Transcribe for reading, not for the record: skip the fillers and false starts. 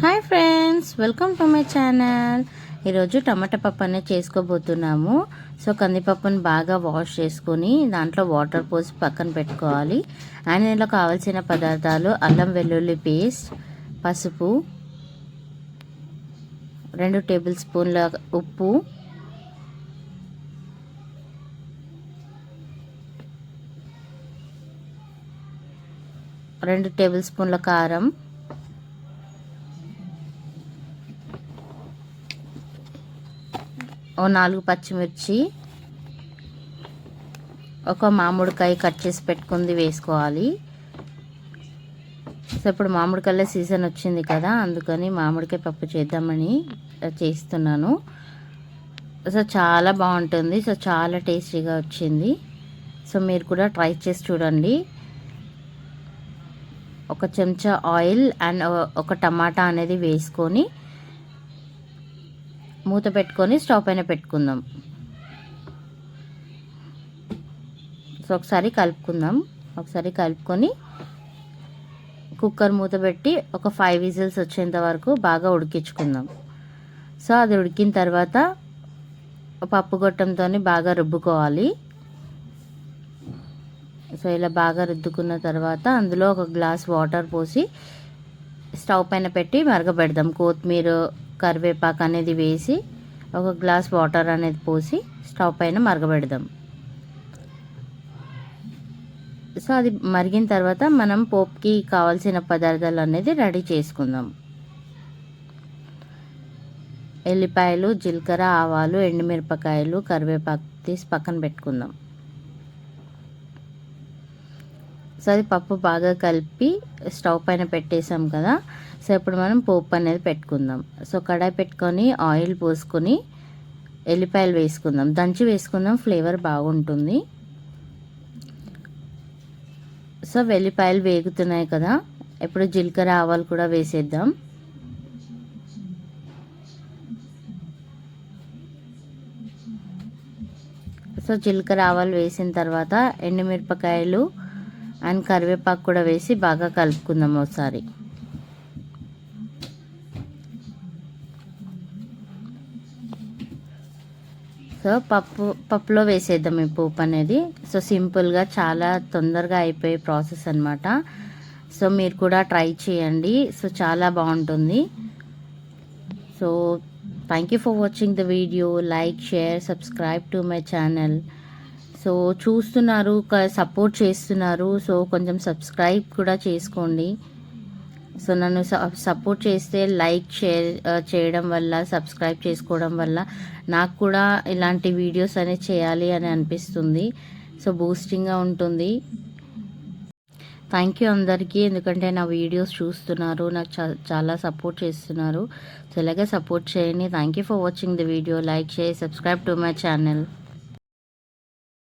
Hi friends, welcome to my channel. ఈరోజు టమాటా పప్పు అనేది చేసుకోబోతున్నాము. సో కందిపప్పుని బాగా వాష్ చేసుకొని దాంట్లో వాటర్ పోసి పక్కన పెట్టుకోవాలి. అండ్ దీంట్లో కావాల్సిన పదార్థాలు అల్లం వెల్లుల్లి పేస్ట్, పసుపు, 2 టేబుల్ స్పూన్ల ఉప్పు, రెండు టేబుల్ స్పూన్ల కారం, ఓ 4 పచ్చిమిర్చి, ఒక మామిడికాయ కట్ చేసి పెట్టుకుంది వేసుకోవాలి. సో ఇప్పుడు మామిడికాయల సీజన్ వచ్చింది కదా, అందుకని మామిడికాయ పప్పు చేద్దామని చేస్తున్నాను. సో చాలా బాగుంటుంది. సో చాలా టేస్టీగా వచ్చింది. సో మీరు కూడా ట్రై చేసి చూడండి. ఒక చెంచా ఆయిల్ అండ్ ఒక టమాటా అనేది వేసుకొని మూత పెట్టుకొని స్టవ్ పైన పెట్టుకుందాం. సో ఒకసారి కలుపుకొని కుక్కర్ మూత పెట్టి ఒక 5 విజిల్స్ వచ్చేంత వరకు బాగా ఉడికించుకుందాం. సో అది ఉడికిన తర్వాత పప్పు గొట్టంతో బాగా రుబ్బుకోవాలి. సో ఇలా బాగా రుద్దుకున్న తర్వాత అందులో ఒక గ్లాస్ వాటర్ పోసి స్టవ్ పైన పెట్టి మరగబెడదాం. కొత్తిమీర, కరివేపాకు అనేది వేసి ఒక గ్లాస్ వాటర్ అనేది పోసి స్టవ్ పైన మరగబెడదాం. సో అది మరిగిన తర్వాత మనం పోపుకి కావాల్సిన పదార్థాలు అనేది రెడీ చేసుకుందాం. ఎల్లిపాయలు, జీలకర్ర, ఆవాలు, ఎండుమిరపకాయలు, కరివేపాకు తీసి పక్కన పెట్టుకుందాం. సో అది పప్పు బాగా కలిపి స్టవ్ పైన పెట్టేసాం కదా. సో ఇప్పుడు మనం పోపు అనేది పెట్టుకుందాం. సో కడాయి పెట్టుకొని ఆయిల్ పోసుకొని ఎల్లిపాయలు వేసుకుందాం. దంచి వేసుకుందాం, ఫ్లేవర్ బాగుంటుంది. సో వెల్లిపాయలు వేగుతున్నాయి కదా, ఇప్పుడు జీలకర్ర, ఆవాలు కూడా వేసేద్దాం. సో జీలకర్ర, ఆవాలు వేసిన తర్వాత ఎండుమిరపకాయలు అండ్ కరివేపాకు కూడా వేసి బాగా కలుపుకుందాం ఒకసారి. సో పప్పులో వేసేద్దాం ఈ పోపు అనేది. సో సింపుల్గా చాలా తొందరగా అయిపోయే ప్రాసెస్ అనమాట. సో మీరు కూడా ట్రై చేయండి. సో చాలా బాగుంటుంది. So thank you for watching the video. Like, share, subscribe to my channel. So చూస్తున్నారు, సపోర్ట్ చేస్తున్నారు. సో కొంచెం సబ్స్క్రైబ్ కూడా చేసుకోండి. సో నన్ను సపోర్ట్ చేస్తే లైక్, షేర్ చేయడం వల్ల, సబ్స్క్రైబ్ చేసుకోవడం వల్ల నాకు కూడా ఇలాంటి వీడియోస్ అనేది చేయాలి అని అనిపిస్తుంది. సో బూస్టింగ్గా ఉంటుంది. థ్యాంక్ యూ అందరికీ, ఎందుకంటే నా వీడియోస్ చూస్తున్నారు, నాకు చాలా సపోర్ట్ చేస్తున్నారు. సో ఇలాగే సపోర్ట్ చేయండి. Thank you for watching the video. Like, share, subscribe to my channel.